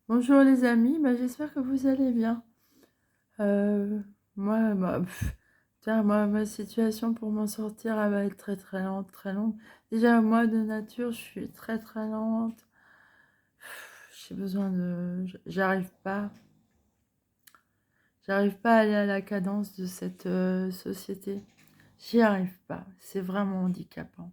Bonjour les amis, j'espère que vous allez bien. Euh, moi, tiens, moi, ma situation pour m'en sortir, elle va être très très lente, très longue. Déjà, moi de nature, je suis très très lente. J'ai besoin de, j'arrive pas à aller à la cadence de cette société. J'y arrive pas. C'est vraiment handicapant.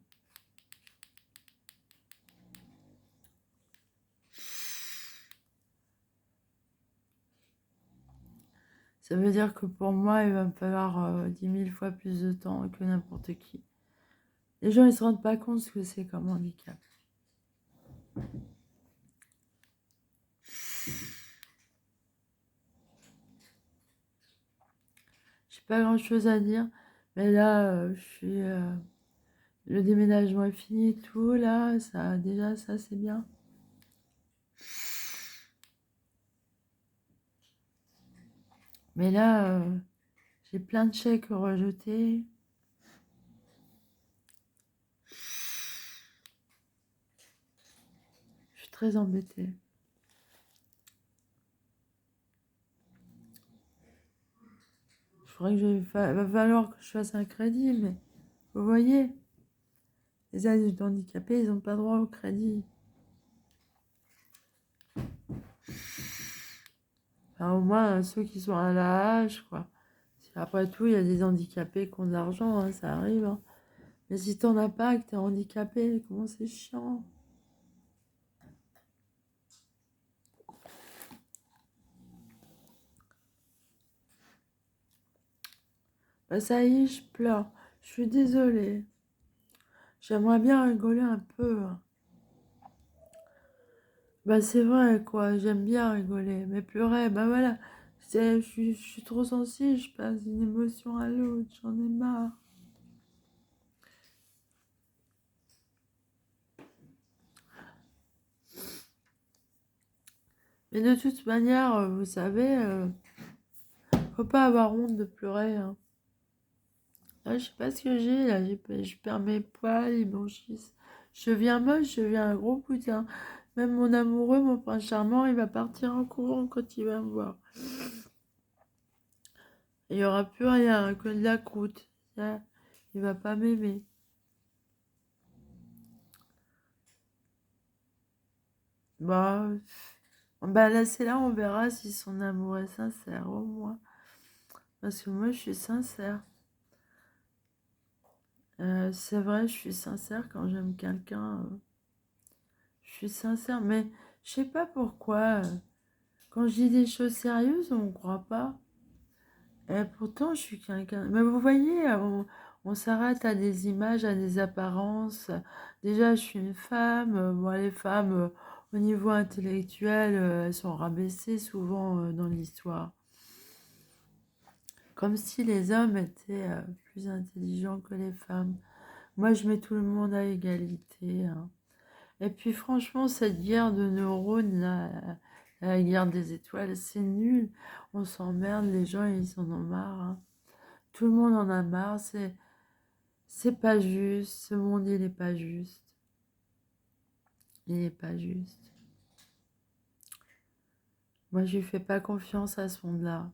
Ça veut dire que pour moi, il va me falloir 10 000 fois plus de temps que n'importe qui. Les gens, ils se rendent pas compte ce que c'est comme handicap. J'ai pas grand-chose à dire, mais là, le déménagement est fini et tout, là, ça, déjà, ça, c'est bien. Mais là, j'ai plein de chèques rejetés. Je suis très embêtée. Va falloir que je fasse un crédit, mais vous voyez, les adultes handicapés, ils n'ont pas droit au crédit. Enfin, au moins, ceux qui sont à la âge, quoi. Après tout, il y a des handicapés qui ont de l'argent, hein, ça arrive, hein. Mais si t'en as pas, que t'es handicapé, comment c'est chiant. Bah ça y est, je pleure. Je suis désolée. J'aimerais bien rigoler un peu, hein. Bah c'est vrai, quoi. J'aime bien rigoler. Mais pleurer, bah voilà. Je suis trop sensible. Je passe d'une émotion à l'autre. J'en ai marre. Mais de toute manière, vous savez, faut pas avoir honte de pleurer, hein. Là, je sais pas ce que j'ai, là. Je perds mes poils, ils blanchissent. Je deviens moche, je deviens un gros putain. Même mon amoureux, mon prince charmant, il va partir en courant quand il va me voir. Il n'y aura plus rien que de la croûte. Ça, il va pas m'aimer. Bah, bah là, c'est là, on verra si son amour est sincère, au moins. Parce que moi, je suis sincère. C'est vrai, je suis sincère quand j'aime quelqu'un. Je suis sincère, mais je sais pas pourquoi. Quand je dis des choses sérieuses, on ne croit pas. Et pourtant, je suis quelqu'un. Mais vous voyez, on s'arrête à des images, à des apparences. Déjà, je suis une femme. Moi, les femmes, au niveau intellectuel, elles sont rabaissées souvent dans l'histoire. Comme si les hommes étaient plus intelligents que les femmes. Moi, je mets tout le monde à égalité, hein. Et puis, franchement, cette guerre de neurones, là, la guerre des étoiles, c'est nul. On s'emmerde, les gens, ils en ont marre, hein. Tout le monde en a marre, c'est pas juste, ce monde il est pas juste. Il est pas juste. Moi je lui fais pas confiance à ce monde-là.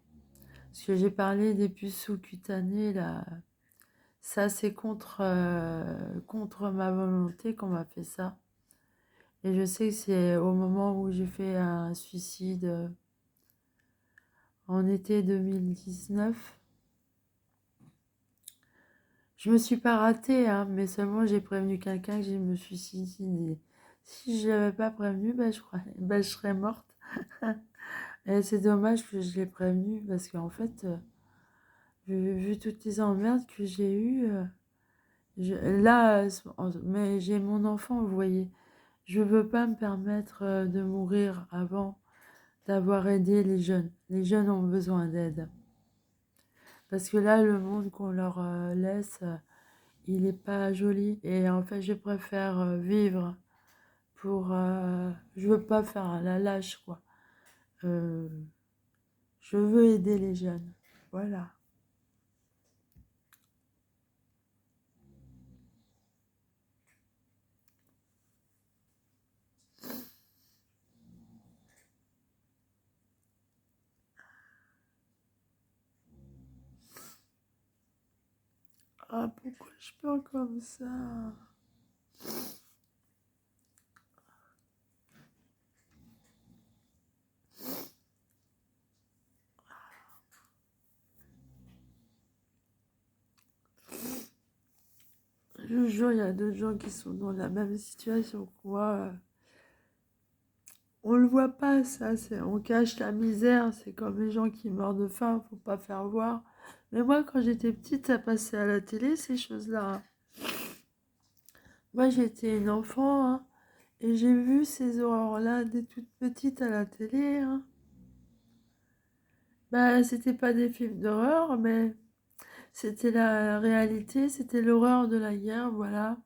Parce que j'ai parlé des puces sous-cutanées là. Ça c'est contre ma volonté qu'on m'a fait ça. Et je sais que c'est au moment où j'ai fait un suicide en été 2019. Je me suis pas ratée, hein, mais seulement j'ai prévenu quelqu'un que je me suis suicidée. Si je l'avais pas prévenu, je serais morte. Et c'est dommage que je l'ai prévenu parce qu'en fait, vu toutes les emmerdes que j'ai eues, là, mais j'ai mon enfant, vous voyez. Je veux pas me permettre de mourir avant d'avoir aidé les jeunes. Les jeunes ont besoin d'aide. Parce que là, le monde qu'on leur laisse, il n'est pas joli. Et en fait, je préfère vivre pour... je veux pas faire la lâche, quoi. Euh, je veux aider les jeunes. Voilà. Ah, pourquoi je pleure comme ça? Je vous jure, il y a d'autres gens qui sont dans la même situation que moi. On le voit pas, ça. On cache la misère. C'est comme les gens qui meurent de faim, faut pas faire voir. Mais moi, quand j'étais petite, ça passait à la télé, ces choses-là, hein. Moi, j'étais une enfant, hein, et j'ai vu ces horreurs-là dès toute petite à la télé, hein. Bah, c'était pas des films d'horreur, mais c'était la réalité, c'était l'horreur de la guerre, voilà.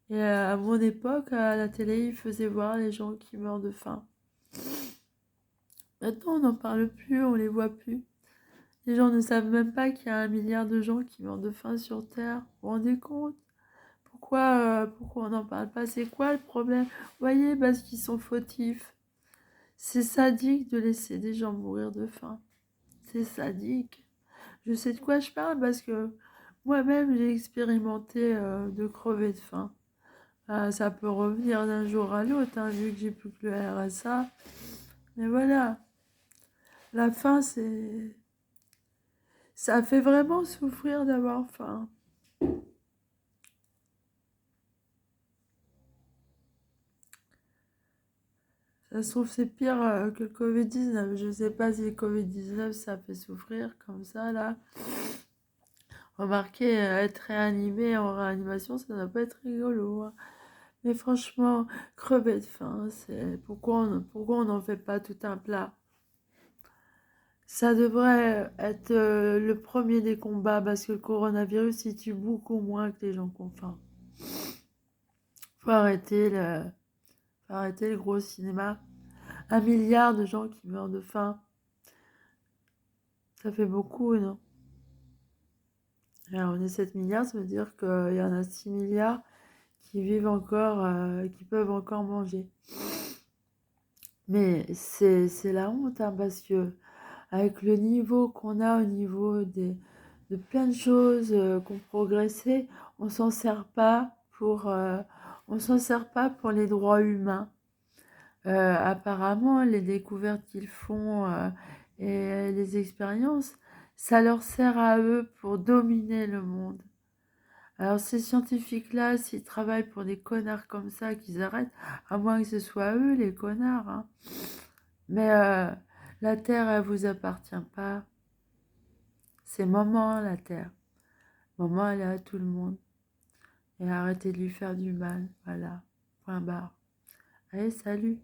Et à mon époque, à la télé, ils faisaient voir les gens qui meurent de faim. Maintenant, on n'en parle plus, on les voit plus. Les gens ne savent même pas qu'il y a 1 milliard de gens qui meurent de faim sur Terre. Vous vous rendez compte? Pourquoi on n'en parle pas? C'est quoi le problème? Vous voyez, parce qu'ils sont fautifs. C'est sadique de laisser des gens mourir de faim. C'est sadique. Je sais de quoi je parle parce que moi-même, j'ai expérimenté de crever de faim. Ça peut revenir d'un jour à l'autre, hein, vu que j'ai plus que le RSA. Mais voilà, la faim, ça fait vraiment souffrir d'avoir faim. Ça se trouve, c'est pire que le Covid-19. Je sais pas si le Covid-19, ça fait souffrir comme ça, là. Remarquez, être réanimé en réanimation, ça doit pas être rigolo, hein. Mais franchement, crever de faim, c'est pourquoi on n'en fait pas tout un plat? Ça devrait être le premier des combats parce que le coronavirus, il tue beaucoup moins que les gens qui ont faim. Faut arrêter le, faut arrêter le gros cinéma. 1 milliard de gens qui meurent de faim, ça fait beaucoup, non? Alors, on est 7 milliards, ça veut dire qu'il y en a 6 milliards qui vivent encore, qui peuvent encore manger. Mais c'est la honte, hein, parce que avec le niveau qu'on a au niveau de plein de choses qui ont progressé, on s'en sert pas on s'en sert pas pour les droits humains. Apparemment, les découvertes qu'ils font et les expériences, ça leur sert à eux pour dominer le monde. Alors ces scientifiques-là, s'ils travaillent pour des connards comme ça, qu'ils arrêtent, à moins que ce soit eux les connards, hein. Mais la Terre, elle vous appartient pas. C'est maman, la Terre. Maman, elle est à tout le monde. Et arrêtez de lui faire du mal. Voilà. Point barre. Allez, salut.